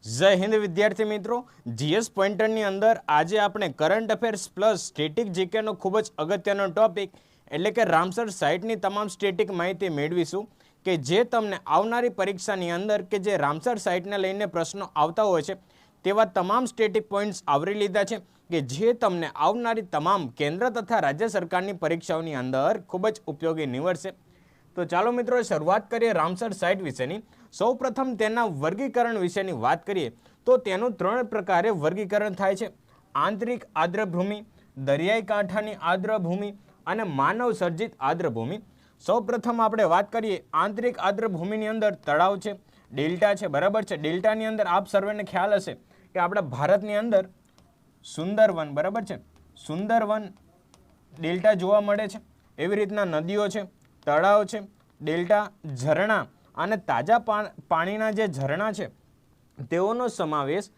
જય હિન્દ વિદ્યાર્થી મિત્રો, જીએસ પોઈન્ટરની અંદર આજે આપણે કરંટ અફેર્સ પ્લસ સ્ટેટિક જીકેનો ખૂબ જ અગત્યનો ટોપિક એટલે કે રામસર સાઇટની તમામ સ્ટેટિક માહિતી મેળવીશું કે જે તમને આવનારી પરીક્ષાની અંદર કે જે રામસર સાઇટને લઈને પ્રશ્નો આવતા હોય છે તેવા તમામ સ્ટેટિક પોઈન્ટ્સ આવરી લીધા છે કે જે તમને આવનારી તમામ કેન્દ્ર તથા રાજ્ય સરકારની પરીક્ષાઓની અંદર ખૂબ જ ઉપયોગી નીવડશે। તો ચાલો મિત્રો શરૂઆત કરીએ રામસર સાઇટ વિશેની। સૌપ્રથમ તેના વર્ગીકરણ વિશેની વાત કરીએ તો તેનું 3 પ્રકારે વર્ગીકરણ થાય છે: આંતરિક આર્દ્રભૂમિ, દરિયાઈ કાંઠાની આર્દ્રભૂમિ અને માનવ સર્જિત આર્દ્રભૂમિ। સૌપ્રથમ આપણે વાત કરીએ આંતરિક આર્દ્રભૂમિની અંદર તળાવ છે, ડેલ્ટા છે, બરાબર છે। ડેલ્ટાની અંદર આપ સર્વેને ખ્યાલ હશે કે આપણા ભારતની અંદર સુંદરવન, બરાબર છે, સુંદરવન ડેલ્ટા જોવા મળે છે। એવી રીતના નદીઓ છે, તળાવ છે, ડેલ્ટા, ઝરણા અને તાજા પાણીના જે ઝરણા છે તેઓનો સમાવેશ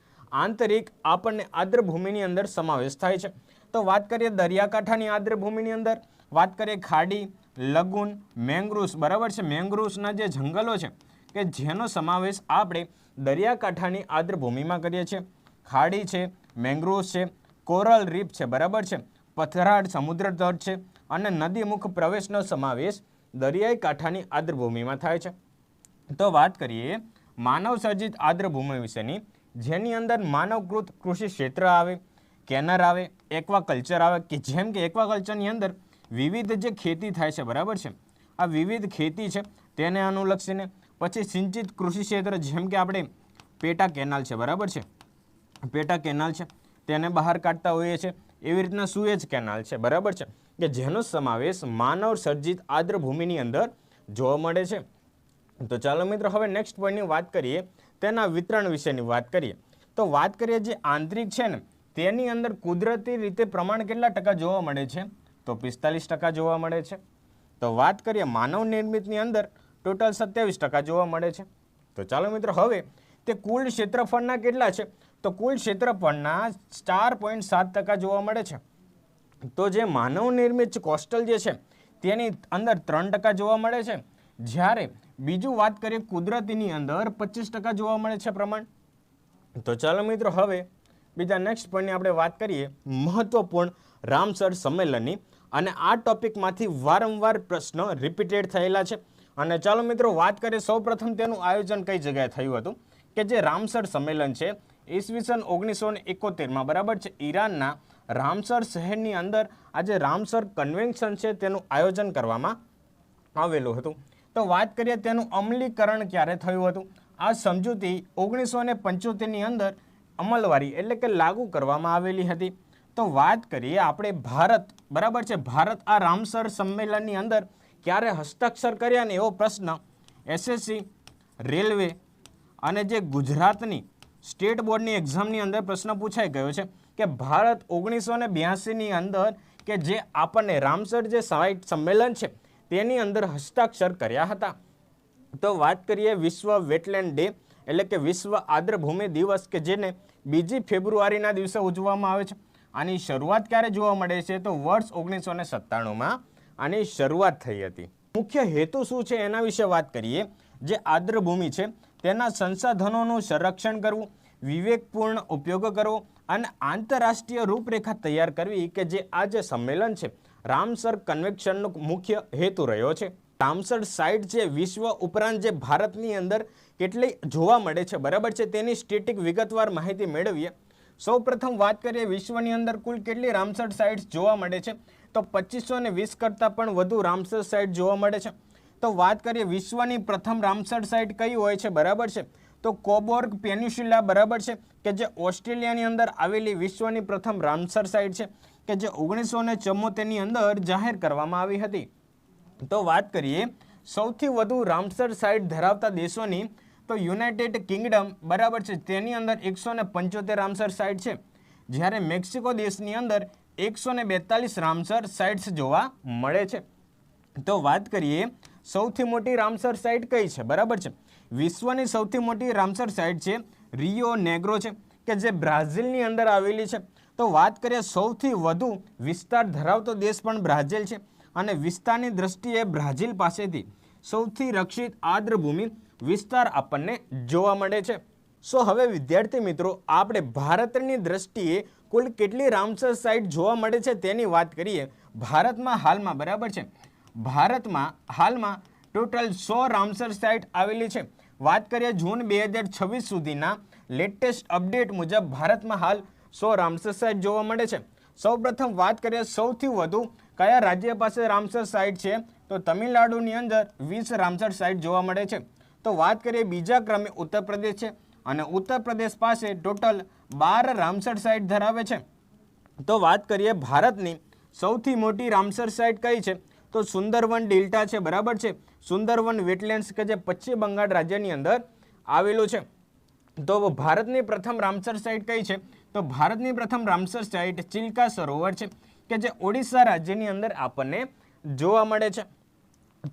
આંતરિક આપણને આર્દ્રભૂમિની અંદર સમાવેશ થાય છે। તો વાત કરીએ દરિયાકાંઠાની આર્દ્રભૂમિની અંદર વાત કરીએ ખાડી, લગુન, મેંગ્રુવ્સ, બરાબર છે, મેંગ્રુવ્સના જે જંગલો છે કે જેનો સમાવેશ આપણે દરિયાકાંઠાની આર્દ્રભૂમિમાં કરીએ છીએ। ખાડી છે, મેંગ્રુવ્સ છે, કોરલ રીફ છે, બરાબર છે, પથરાળ સમુદ્ર તટ છે અને નદીમુખ પ્રવેશનો સમાવેશ દરિયાઈ કાંઠાની આર્દ્રભૂમિમાં થાય છે। તો વાત કરીએ માનવ સર્જિત આર્દ્રભૂમિ વિશેની, જેની અંદર માનવકૃત કૃષિ ક્ષેત્ર આવે, કેનર આવે, એક્વાકલ્ચર આવે કે જેમ કે એક્વાકલ્ચરની અંદર વિવિધ જે ખેતી થાય છે, બરાબર છે, આ વિવિધ ખેતી છે તેને અનુલક્ષીને, પછી સિંચિત કૃષિ ક્ષેત્ર જેમ કે આપણે પેટા કેનાલ છે, બરાબર છે, પેટા કેનાલ છે તેને બહાર કાઢતા હોઈએ છીએ। એવી રીતના સુએજ કેનાલ છે, બરાબર છે, કે જેનો સમાવેશ માનવ સર્જિત આર્દ્રભૂમિની અંદર જોવા મળે છે। તો ચાલો મિત્રો હવે નેક્સ્ટ પોઈન્ટની વાત કરીએ, તેના વિતરણ વિશેની વાત કરીએ। તો વાત કરીએ જે આંતરિક છે ને તેની અંદર કુદરતી રીતે પ્રમાણ કેટલા ટકા જોવા મળે છે? તો 45% જોવા મળે છે। તો વાત કરીએ માનવ નિર્મિતની અંદર ટોટલ 27% જોવા મળે છે। તો ચાલો મિત્રો હવે તે કુલ ક્ષેત્રફળના કેટલા છે? તો કુલ ક્ષેત્રફળના 4.7% જોવા મળે છે। તો જે માનવ નિર્મિત કોસ્ટલ જે છે તેની અંદર 3% જોવા મળે છે, જ્યારે બીજું વાત કરીએ કુદરતીની અંદર 25% જોવા મળે છે પ્રમાણ। તો ચાલો મિત્રો હવે બીજા નેક્સ્ટ પોઈન્ટની આપણે વાત કરીએ મહત્વપૂર્ણ રામસર સંમેલનની, અને આ ટોપિકમાંથી વારંવાર પ્રશ્નો રિપીટેડ થયેલા છે। અને ચાલો મિત્રો વાત કરીએ સૌપ્રથમ તેનું આયોજન કઈ જગ્યાએ થયું હતું કે જે રામસર સંમેલન છે ઈસવીસન 1971માં, બરાબર છે, ઈરાનના રામસર શહેરની અંદર આજે રામસર કન્વેન્શન છે તેનું આયોજન કરવામાં આવેલું હતું। તો વાત કરીએ તેનું અમલીકરણ ક્યારે થયું હતું? આ સમજૂતી 1975ની અંદર અમલવારી એટલે કે લાગુ કરવામાં આવેલી હતી। તો વાત કરીએ આપણે ભારત, બરાબર છે, ભારત આ રામસર સંમેલનની અંદર ક્યારે હસ્તાક્ષર કર્યા ને એવો પ્રશ્ન એસએસસી, રેલવે અને જે ગુજરાતની સ્ટેટ બોર્ડની એક્ઝામની અંદર પ્રશ્ન પૂછાઈ ગયો છે કે ભારત 1982ની અંદર કે જે આપણને રામસર જે સાઇટ સંમેલન છે તેની અંદર હસ્તાક્ષર કર્યા હતા। તો વાત કરીએ વિશ્વ વેટલેન્ડ ડે એટલે કે વિશ્વ આર્દ્રભૂમિ દિવસ કે જેને 2 ફેબ્રુઆરીના દિવસે ઉજવવામાં આવે છે। આની શરૂઆત ક્યારે જોવા મળે છે? તો વર્ષ 1997માં આની શરૂઆત થઈ હતી। મુખ્ય હેતુ શું છે એના વિશે વાત કરીએ। જે આર્દ્રભૂમિ છે તેના સંસાધનોનું સંરક્ષણ કરવું, વિવેકપૂર્ણ ઉપયોગ કરવો અને આંતરરાષ્ટ્રીય રૂપરેખા તૈયાર કરવી કે જે આ જે સંમેલન છે રામસર કન્વેન્શનનો મુખ્ય હેતુ રહ્યો છે। રામસર સાઇટ જે વિશ્વ ઉપરાંત જે ભારતની અંદર કેટલી જોવા મળે છે, બરાબર છે, તેની સ્ટેટિક વિગતવાર માહિતી મેળવીએ। સૌપ્રથમ વાત કરીએ વિશ્વની અંદર કુલ કેટલી રામસર સાઇટ્સ જોવા મળે છે? તો 2520 કરતાં પણ વધુ રામસર સાઇટ જોવા મળે છે। તો વાત કરીએ વિશ્વની પ્રથમ રામસર સાઇટ કઈ હોય છે, બરાબર છે, તો કોબોર્ગ પેનિન્સ્યુલા, બરાબર છે, કે જે ઓસ્ટ્રેલિયાની અંદર આવેલી વિશ્વની પ્રથમ રામસર સાઇટ છે કે જે 1974ની અંદર જાહેર કરવામાં આવી હતી। તો વાત કરીએ સૌથી વધુ રામસર સાઇટ ધરાવતા દેશોની, તો યુનાઇટેડ કિંગડમ, બરાબર છે, તેની અંદર 175 રામસર સાઇટ છે, જ્યારે મેક્સિકો દેશની અંદર 142 રામસર સાઇટ્સ જોવા મળે છે। તો વાત કરીએ સૌથી મોટી રામસર સાઇટ કઈ છે, બરાબર છે, વિશ્વની સૌથી મોટી રામસર સાઇટ છે રિયો નેગ્રો છે કે જે બ્રાઝિલની અંદર આવેલી છે। તો વાત કરીએ સૌથી વધુ વિસ્તાર ધરાવતો દેશ પણ બ્રાઝિલ છે, અને વિસ્તારની દ્રષ્ટિએ બ્રાઝિલ પાસેથી સૌથી રક્ષિત આર્દ્રભૂમિ વિસ્તાર આપણને જોવા મળે છે। સો હવે વિદ્યાર્થી મિત્રો આપણે ભારતની દ્રષ્ટિએ કુલ કેટલી રામસર સાઇટ જોવા મળે છે તેની વાત કરીએ. ભારતમાં હાલમાં બરાબર છે, ભારતમાં હાલમાં ટોટલ 100 રામસર સાઇટ આવેલી છે. વાત કરીએ જૂન 2026 સુધીના લેટેસ્ટ અપડેટ મુજબ ભારતમાં હાલ 100 રામસર સાઇટ જોવા મળે છે. સૌપ્રથમ વાત કરીએ સૌથી વધુ કયા રાજ્ય પાસે રામસર સાઇટ છે, તો તમિલનાડુની અંદર 20 રામસર સાઇટ જોવા મળે છે. તો વાત કરીએ બીજા ક્રમે ઉત્તર પ્રદેશ છે અને ઉત્તર પ્રદેશ પાસે ટોટલ 12 રામસર સાઇટ ધરાવે છે. તો વાત કરીએ ભારતની સૌથી મોટી રામસર સાઇટ કઈ છે, તો સુંદરવન ડેલ્ટા છે, બરાબર છે. સુંદરવન વેટલેન્ડ્સ કે જે પશ્ચિમ બંગાળ રાજ્યની અંદર આવેલું છે. તો ભારતની પ્રથમ રામસર સાઇટ કઈ છે, તો ભારતની પ્રથમ રામસર સાઇટ ચિલ્કા સરોવર છે કે જે ઓડિશા રાજ્યની અંદર આપણને જોવા મળે છે.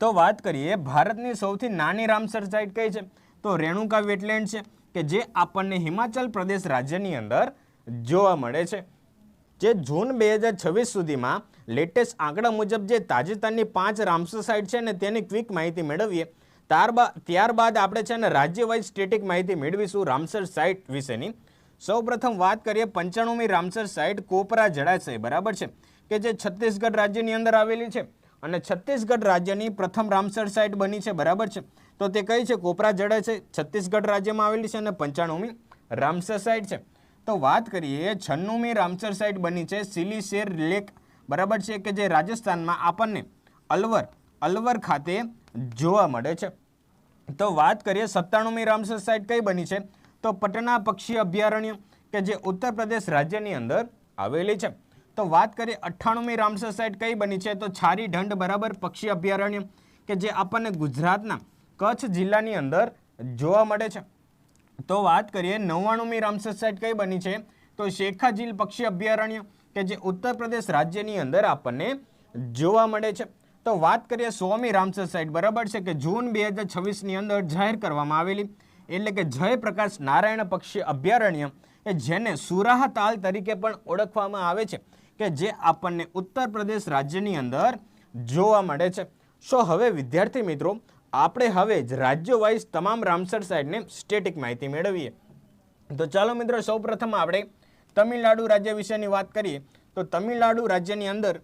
તો વાત કરીએ ભારતની સૌથી નાની રામસર સાઇટ કઈ છે, તો રેણુકા વેટલેન્ડ છે કે જે આપણને હિમાચલ પ્રદેશ રાજ્યની અંદર જોવા મળે છે. જે જૂન 2026 સુધીમાં લેટેસ્ટ આંકડા મુજબ જે તાજેતરની 5 રામસર સાઇટ છે ને તેની ક્વિક માહિતી મેળવીએ. ત્યારબાદ આપણે છે ને રાજ્ય વાઇઝ સ્ટેટિક માહિતી મેળવીશું રામસર સાઇટ વિશેની. સૌપ્રથમ વાત કરીએ 95મી રામસર સાઇટ કોપરા જળાશય, બરાબર છે, કે જે છત્તીસગઢ રાજ્યની અંદર આવેલી છે અને છત્તીસગઢ રાજ્યની પ્રથમ રામસર સાઇટ બની છે, બરાબર છે. તો તે કઈ છે, કોપરા જળાશય છત્તીસગઢ રાજ્યમાં આવેલી છે અને 95મી રામસર સાઇટ છે. તો વાત કરીએ 96મી રામસર સાઇટ બની છે સિલીશેર લેક, બરાબર છે, કે જે રાજસ્થાનમાં આપણને અલવર ખાતે જોવા મળે છે. તો વાત કરીએ 97મી રામસર સાઇટ કઈ બની છે, તો પટના પક્ષી અભયારણ્ય કે જે ઉત્તર પ્રદેશ રાજ્યની અંદર આવેલી છે. તો વાત કરીએ 98મી રામસર સાઇટ કઈ બની છે, તો છારી ઢંઢ, બરાબર, પક્ષી અભયારણ્ય કે જે આપણને ગુજરાતના કચ્છ જિલ્લાની અંદર જોવા મળે છે. તો વાત કરીએ 99મી રામસર સાઇટ કઈ બની છે, તો શેખાજીલ પક્ષી અભયારણ્ય કે જે ઉત્તર પ્રદેશ રાજ્યની અંદર આપણને જોવા મળે છે. તો વાત કરીએ 100મી રામસર સાઇટ, બરાબર છે, કે જૂન 2026ની અંદર જાહેર કરવામાં આવેલી, એટલે કે જયપ્રકાશ નારાયણ પક્ષી અભયારણ્ય કે જેને સુરાહ તાલ તરીકે પણ ઓળખવામાં આવે છે કે જે આપણને ઉત્તર પ્રદેશ રાજ્યની અંદર જોવા મળે છે. સો હવે વિદ્યાર્થી મિત્રો આપણે હવે જ રાજ્યો વાઇઝ તમામ રામસર સાઇટને સ્ટેટિક માહિતી મેળવીએ. તો ચાલો મિત્રો સૌપ્રથમ આપણે તમિલનાડુ રાજ્ય વિશેની વાત કરીએ. તો તમિલનાડુ રાજ્યની અંદર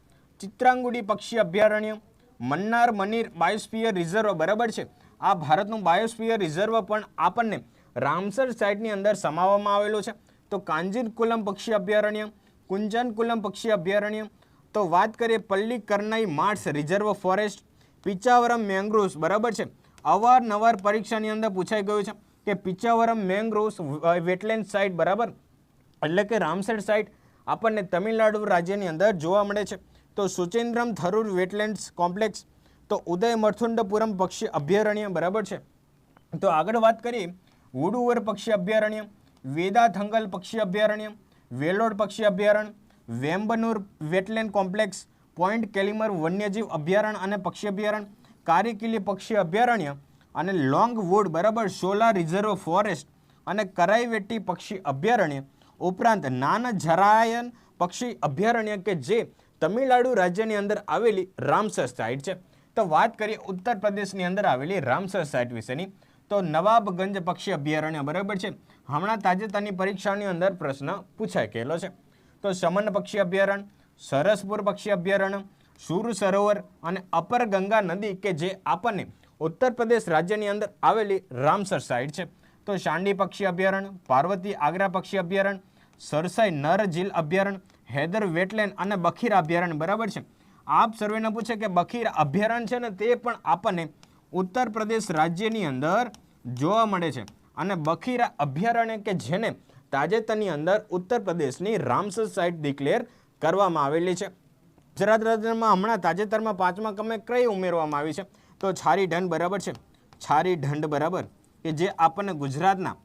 ચિત્રાંગુડી પક્ષી અભયારણ્ય, મન્નાર મનીર બાયોસ્ફિયર રિઝર્વ, બરાબર છે, આ ભારતનું બાયોસ્ફિયર રિઝર્વ પણ આપણને રામસર સાઇટની અંદર સમાવવામાં આવેલો છે. તો કાંજીરકુલમ પક્ષી અભયારણ્ય, કુંજનકુલમ પક્ષી અભયારણ્ય. તો વાત કરીએ પલ્લી કરનાઈ માર્ટ્સ રિઝર્વ ફોરેસ્ટ, પિચાવરમ મેંગ્રોવ્સ, બરાબર છે, અવારનવાર પરીક્ષાની અંદર પૂછાઈ ગયું છે કે પિચાવરમ મેંગ્રોવ્સ વેટલેન્ડ સાઇટ, બરાબર, એટલે કે રામસર સાઇટ આપણને તમિલનાડુ રાજ્યની અંદર જોવા મળે છે. તો સુચેન્દ્રમ થરૂર વેટલેન્ડ્સ કોમ્પ્લેક્સ, તો ઉદયમર્થુંડપુરમ પક્ષી અભયારણ્ય, બરાબર છે. તો આગળ વાત કરીએ વુડુવર પક્ષી અભયારણ્ય, વેદાથંગલ પક્ષી અભયારણ્ય, વેલોડ પક્ષી અભયારણ્ય, વેમ્બનુર વેટલેન્ડ કોમ્પ્લેક્સ, પોઈન્ટ કેલિમર વન્યજીવ અભયારણ્ય અને પક્ષી અભયારણ્ય, કારીકિલી પક્ષી અભયારણ્ય અને લોંગવુડ, બરાબર, શોલા રિઝર્વ ફોરેસ્ટ અને કરાઈવેટી પક્ષી અભયારણ્ય ઉપરાંત નાનજરાયન પક્ષી અભયારણ્ય કે જે તમિલનાડુ રાજ્યની અંદર આવેલી રામસર સાઇટ છે. તો વાત કરીએ ઉત્તર પ્રદેશની અંદર આવેલી રામસર સાઇટ વિશેની. તો નવાબગંજ પક્ષી અભયારણ્ય, બરાબર છે, હમણાં તાજેતરની પરીક્ષાની અંદર પ્રશ્ન પૂછાઈ ગયેલો છે. તો સમન પક્ષી અભયારણ્ય, સરસપુર પક્ષી અભયારણ્ય, સુર સરોવર અને અપર ગંગા નદી કે જે આપણને ઉત્તર પ્રદેશ રાજ્યની અંદર આવેલી રામસર સાઇટ છે. તો શાંડી પક્ષી અભયારણ્ય, પાર્વતી આગ્રા પક્ષી અભયારણ્ય, સરસાઈ નર ઝીલ અભયારણ્ય, હૈદર વેટલેન્ડ અને બખીરા અભયારણ્ય, બરાબર છે. આપ સર્વેને પૂછે કે બખીરા અભયારણ્ય છે ને તે પણ આપણને ઉત્તર પ્રદેશ રાજ્યની અંદર જોવા મળે છે અને બખીરા અભયારણ્ય કે જેને તાજેતરની અંદર ઉત્તર પ્રદેશની રામસર સાઇટ ડિક્લેર કરવામાં આવેલી છે. ગુજરાત રાજ્યમાં હમણાં તાજેતરમાં 5મા ક્રમે કઈ ઉમેરવામાં આવી છે, તો છારી ઢંઢ, બરાબર છે, છારી ઢંઢ, બરાબર, કે જે આપણને ગુજરાતના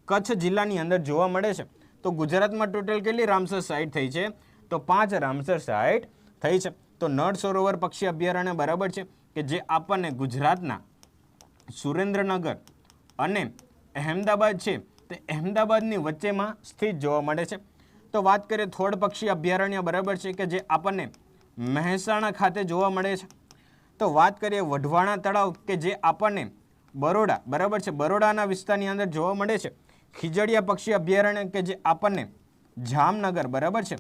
કચ્છ જિલ્લાની અંદર જોવા મળે છે. તો ગુજરાતમાં ટોટલ કેટલી રામસર સાઇટ થઈ છે, તો 5 રામસર સાઇટ થઈ છે. તો નળ સરોવર પક્ષી અભયારણ્ય, બરાબર છે, કે જે આપણને ગુજરાતના સુરેન્દ્રનગર અને અહેમદાબાદ છે તે અહેમદાબાદની વચ્ચેમાં સ્થિત જોવા મળે છે. તો વાત કરીએ થોડ પક્ષી અભયારણ્ય, બરાબર છે, કે જે આપણને મહેસાણા ખાતે જોવા મળે છે. તો વાત કરીએ વઢવાણા તળાવ કે જે આપણને બરોડા, બરાબર છે, બરોડાના વિસ્તારની અંદર જોવા મળે છે ખીજડીયા પક્ષી અભયારણ્ય કે જે આપણને જામનગર બરાબર છે,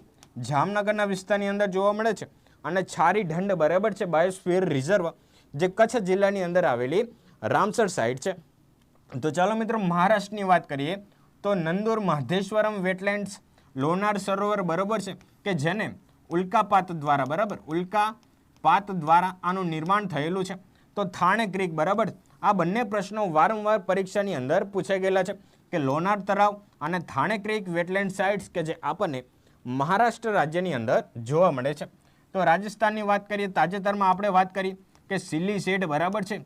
જામનગરના વિસ્તારની અંદર જોવા મળે છે. અને છારી ઢંઢ બરાબર છે બાયોસ્ફિયર રિઝર્વ જે કચ્છ જિલ્લાની અંદર આવેલી રામસર સાઇટ છે. તો ચાલો મિત્રો મહારાષ્ટ્રની વાત કરીએ તો નંદુર મહદેશ્વરમ વેટલેન્ડ્સ, લોનાર સરોવર બરાબર છે કે જેને ઉલ્કાપાત દ્વારા બરાબર ઉલ્કાપાત દ્વારા આનું નિર્માણ થયેલું છે. તો થાણે ક્રીક બરાબર, આ બંને પ્રશ્નો વારંવાર પરીક્ષાની અંદર પૂછાઈ ગયેલા છે કે લોનાર તળાવ અને થાણે ક્રીક વેટલેન્ડ સાઇટ્સ કે જે આપણને મહારાષ્ટ્ર રાજ્યની અંદર જોવા મળે છે. તો રાજસ્થાનની વાત કરીએ, તાજેતરમાં આપણે વાત કરી કે સિલીસેટ બરાબર છે,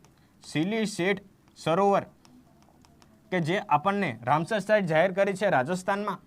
સિલીસેટ સરોવર કે જે આપણને રામસર સાઇટ જાહેર કરી છે રાજસ્થાનમાં.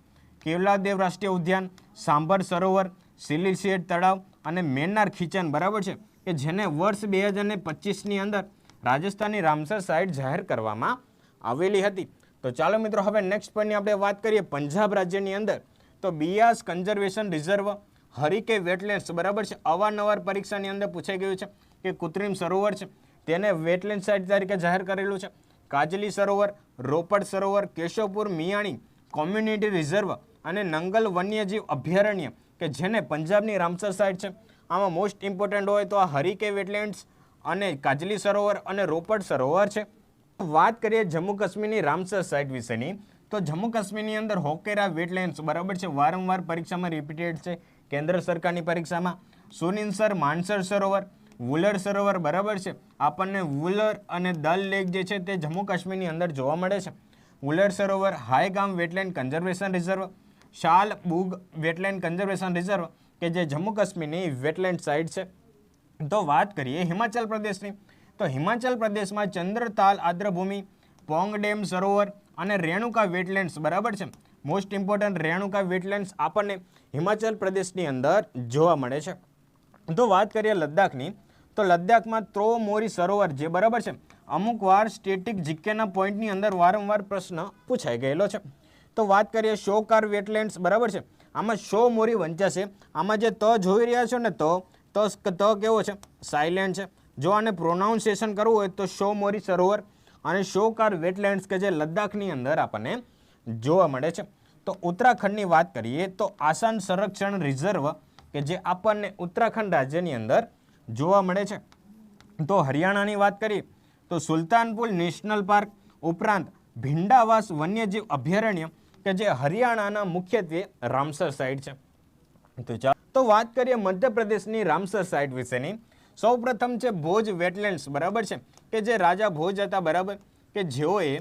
કેવલાદેવ રાષ્ટ્રીય ઉદ્યાન, સાંભર સરોવર, સિલીસેટ તળાવ અને મેન્નાર ખીચન બરાબર છે કે જેને વર્ષ 2025ની અંદર રાજસ્થાનની રામસર સાઇટ જાહેર કરવામાં આવેલી હતી. તો ચાલો મિત્રો હવે નેક્સ્ટ પોઈન્ટની આપણે વાત કરીએ પંજાબ રાજ્યની અંદર. તો બિયાસ કન્ઝર્વેશન રિઝર્વ, હરીકે વેટલેન્ડ્સ બરાબર છે, અવારનવાર પરીક્ષાની અંદર પૂછાઈ ગયું છે કે કૃત્રિમ સરોવર છે તેને વેટલેન્ડ સાઇટ તરીકે જાહેર કરેલું છે. કાજલી સરોવર, રોપડ સરોવર, કેશવપુર મિયાણી કોમ્યુનિટી રિઝર્વ અને નંગલ વન્યજીવ અભયારણ્ય કે જેને પંજાબની રામસર સાઇટ છે. આમાં મોસ્ટ ઇમ્પોર્ટન્ટ હોય તો આ હરીકે વેટલેન્ડ્સ અને કાજલી સરોવર અને રોપડ સરોવર છે. વાત કરીએ જમ્મુ કાશ્મીરની રામસર સાઇટ વિશેની તો જમ્મુ કાશ્મીરની અંદર હોકેરા વેટલેન્ડ્સ બરાબર છે, વારંવાર પરીક્ષામાં રિપીટેડ છે કેન્દ્ર સરકારની પરીક્ષામાં. સુનિનસર માનસર સરોવર, વુલર સરોવર બરાબર છે, આપણને વુલર અને દલ લેક જે છે તે જમ્મુ કાશ્મીરની અંદર જોવા મળે છે. વુલર સરોવર, હાઈગામ વેટલેન્ડ કન્ઝર્વેશન રિઝર્વ, શાલ બુગ વેટલેન્ડ કન્ઝર્વેશન રિઝર્વ કે જે જમ્મુ કાશ્મીરની વેટલેન્ડ સાઇટ છે. તો વાત કરીએ હિમાચલ પ્રદેશની તો હિમાચલ પ્રદેશમાં ચંદ્રતાલ આદ્રભૂમિ, પોંગ ડેમ સરોવર અને રેણુકા વેટલેન્ડ્સ બરાબર છે. મોસ્ટ ઇમ્પોર્ટન્ટ રેણુકા વેટલેન્ડ્સ આપણને હિમાચલ પ્રદેશની અંદર જોવા મળે છે. તો વાત કરીએ લદ્દાખની તો લદ્દાખમાં ત્રોમોરી સરોવર જે બરાબર છે અમુક વાર સ્ટેટિક જીકેના પોઈન્ટની અંદર વારંવાર પ્રશ્ન પૂછાઈ ગયેલો છે. તો વાત કરીએ શોકાર વેટલેન્ડ્સ બરાબર છે, આમાં શો મોરી વંચાશે. આમાં જે ત જોઈ રહ્યા છો ને તો કેવો છે સાયલેન્ટ છે. જો આને પ્રોનાઉન્સિએશન કરવું હોય તો શો મોરી સરોવર અને શોકાર વેટલેન્ડ્સ કે જે લદ્દાખની અંદર આપણને જોવા મળે છે. તો ઉત્તરાખંડની વાત કરીએ તો આસામ સંરક્ષણ રિઝર્વ કે જે આપણને ઉત્તરાખંડ રાજ્યની અંદર જોવા મળે છે. તો હરિયાણાની વાત કરીએ તો સુલતાનપુર નેશનલ પાર્ક ઉપરાંત ભિંડાવાસ વન્યજીવ અભયારણ્ય કે જે હરિયાણાના મુખ્યત્વે રામસર સાઇટ છે. તો વાત કરીએ મધ્યપ્રદેશની રામસર સાઇટ વિશેની. સૌપ્રથમ છે ભોજ વેટલેન્ડ્સ બરાબર છે કે જે રાજા ભોજ હતા બરાબર કે જેઓએ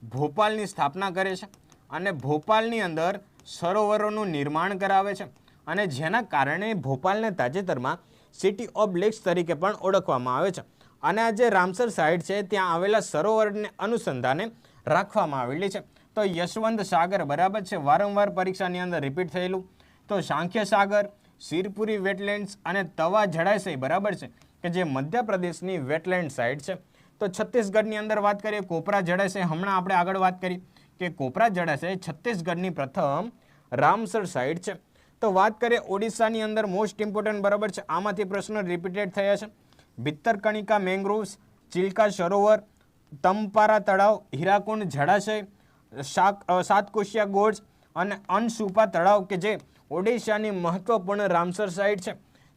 ભોપાલની સ્થાપના કરે છે અને ભોપાલની અંદર સરોવરોનું નિર્માણ કરાવે છે અને જેના કારણે ભોપાલને તાજેતરમાં સિટી ઓફ લેક્સ તરીકે પણ ઓળખવામાં આવે છે. અને આ જે રામસર સાઇટ છે ત્યાં આવેલા સરોવરને અનુસંધાને રાખવામાં આવેલી છે. તો યશવંત સાગર બરાબર છે, વારંવાર પરીક્ષાની અંદર રિપીટ થયેલું. તો સાંખ્ય સાગર, શિરપુરી વેટલેન્ડ્સ અને તવા જળાશય બરાબર છે કે જે મધ્યપ્રદેશની વેટલેન્ડ સાઇટ છે. તો છત્તીસગઢની અંદર વાત કરીએ કોપરા જળાશય, હમણાં આપણે આગળ વાત કરી કે કોપરા જળાશય છત્તીસગઢની પ્રથમ રામસર સાઇટ છે. તો વાત કરીએ ઓડિશાની અંદર મોસ્ટ ઇમ્પોર્ટન્ટ બરાબર છે, આમાંથી પ્રશ્નો રિપીટેડ થયા છે. ભિત્તરકણિકા મેંગ્રોવ્સ, ચિલ્કા સરોવર, તમપારા તળાવ, હીરાકુંડ જળાશય, સાતકોશિયા ગોર્જ અને અનસુપા તળાવ કે જે ઓડિશાની મહત્વપૂર્ણ રામસર સાઇટ છે.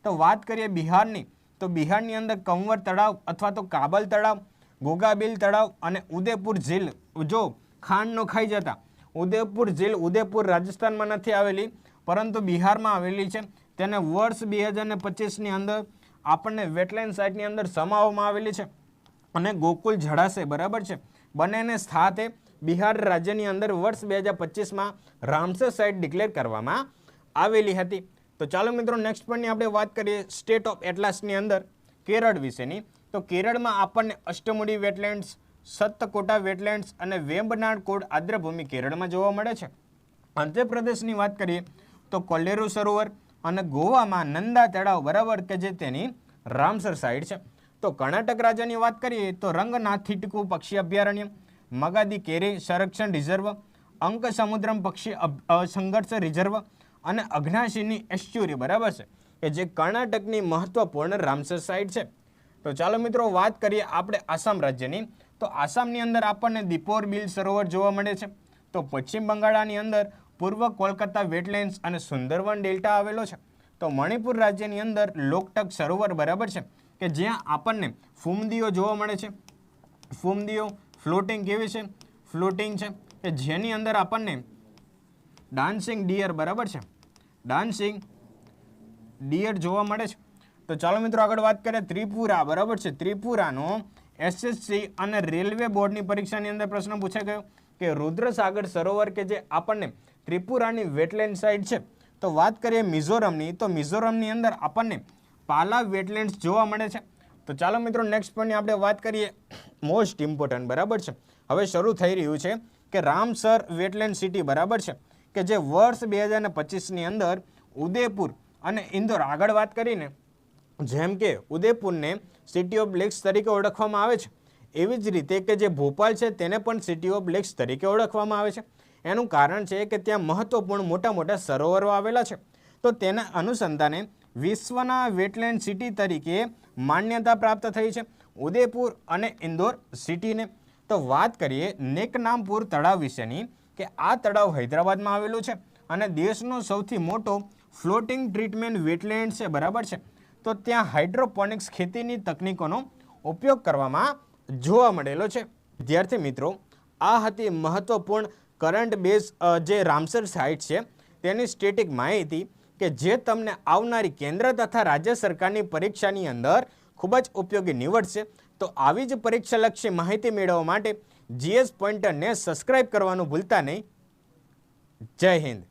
તો વાત કરીએ બિહારની તો બિહારની અંદર કંવર તળાવ અથવા તો કાબલ તળાવ, ગોગાબિલ તળાવ અને ઉદયપુર ઝીલ. જો ખાંડ ન ખાઈ જતા, ઉદયપુર ઝીલ ઉદયપુર રાજસ્થાનમાં નથી આવેલી પરંતુ બિહારમાં આવેલી છે. તેને વર્ષ 2025ની અંદર આપણને વેટલેન્ડ સાઇટની અંદર સમાવવામાં આવેલી છે. અને ગોકુલ જળાશય બરાબર છે બંનેને સાથે બિહાર રાજ્યની અંદર વર્ષ 2025માં રામસર સાઇટ ડિક્લેર કરવામાં આવેલી હતી. તો ચાલો મિત્રો નેક્સ્ટ પોઈન્ટની આપણે વાત કરીએ સ્ટેટ ઓફ એટલાસની અંદર કેરળ વિશેની. તો કેરળમાં આપણને અષ્ટમુડી વેટલેન્ડ્સ, સત્તકોટા વેટલેન્ડ્સ અને વેમ્બનાડ કોડ આદ્રભૂમિ કેરળમાં જોવા મળે છે. આંધ્રપ્રદેશની વાત કરીએ તો કોલેરુ સરોવર અને ગોવામાં નંદા તળાવ બરાબર કે જે તેની રામસર સાઇટ છે. તો કર્ણાટક રાજ્યની વાત કરીએ તો રંગનાથિટકુ પક્ષી અભયારણ્ય, મગાદી કેરે સંરક્ષણ રિઝર્વ, અંક સમુદ્રમ પક્ષી સંઘર્ષ રિઝર્વ અને અઘ્નાશીની એસ્ચ્યુરી બરાબર છે કે જે કર્ણાટકની મહત્વપૂર્ણ રામસર સાઇટ છે. તો ચાલો મિત્રો વાત કરીએ આપણે આસામ રાજ્યની. તો આસામની અંદર આપણને દીપોર બિલ સરોવર જોવા મળે છે. તો પશ્ચિમ બંગાળની અંદર પૂર્વ કોલકાતા વેટલેન્ડ્સ અને સુંદરવન ડેલ્ટા આવેલો છે. તો મણિપુર રાજ્યની અંદર લોકટક સરોવર બરાબર છે કે જ્યાં આપણને ફૂમદીઓ જોવા મળે છે. ફૂમદીઓ ફ્લોટિંગ કેવી છે? ફ્લોટિંગ છે કે જેની અંદર આપણને ડાન્સિંગ ડિયર બરાબર છે, ડાન્સિંગ ડિયર જોવા મળે છે. તો ચાલો મિત્રો આગળ વાત કરીએ ત્રિપુરા બરાબર છે. ત્રિપુરાનો એસએસસી અને રેલવે બોર્ડની પરીક્ષાની અંદર પ્રશ્ન પૂછાઈ ગયો કે રુદ્રસાગર સરોવર કે જે આપણને ત્રિપુરાની વેટલેન્ડ સાઇડ છે. તો વાત કરીએ મિઝોરમની, તો મિઝોરમની અંદર આપણને પાલા વેટલેન્ડ્સ જોવા મળે છે. તો ચાલો મિત્રો નેક્સ્ટ પોઈન્ટની આપણે વાત કરીએ, મોસ્ટ ઇમ્પોર્ટન્ટ બરાબર છે. હવે શરૂ થઈ રહ્યું છે કે રામસર વેટલેન્ડ સિટી બરાબર છે કે જે વર્ષ 2025ની અંદર ઉદયપુર અને ઇન્દોર, આગળ વાત કરીને જેમ કે ઉદયપુરને સિટી ઓફ લેક્સ તરીકે ઓળખવામાં આવે છે, એવી જ રીતે કે જે ભોપાલ છે તેને પણ સિટી ઓફ લેક્સ તરીકે ઓળખવામાં આવે છે. એનું કારણ છે કે ત્યાં મહત્વપૂર્ણ મોટા મોટા સરોવરો આવેલા છે. તો તેના અનુસંધાને વિશ્વના વેટલેન્ડ સિટી તરીકે માન્યતા પ્રાપ્ત થઈ છે ઉદયપુર અને ઇન્દોર સિટીને. તો વાત કરીએ નેકનામપુર તળાવ વિશેની કે આ તળાવ હૈદરાબાદમાં આવેલું છે અને દેશનો સૌથી મોટો ફ્લોટિંગ ટ્રીટમેન્ટ વેટલેન્ડ છે બરાબર છે. તો ત્યાં હાઇડ્રોપોનિક્સ ખેતીની તકનીકોનો ઉપયોગ કરવામાં જોવા મળેલો છે. વિદ્યાર્થી મિત્રો, આ હતી મહત્વપૂર્ણ કરંટ બેઝ જે રામસર સાઇટ છે તેની સ્ટેટિક માહિતી કે જે તમને આવનારી કેન્દ્ર તથા રાજ્ય સરકારની પરીક્ષાની અંદર ખૂબ જ ઉપયોગી નીવડશે. તો આવી જ પરીક્ષાલક્ષી માહિતી મેળવવા માટે GS પોઈન્ટરને સબસ્ક્રાઇબ કરવાનું ભૂલતા નહીં. જય હિન્દ.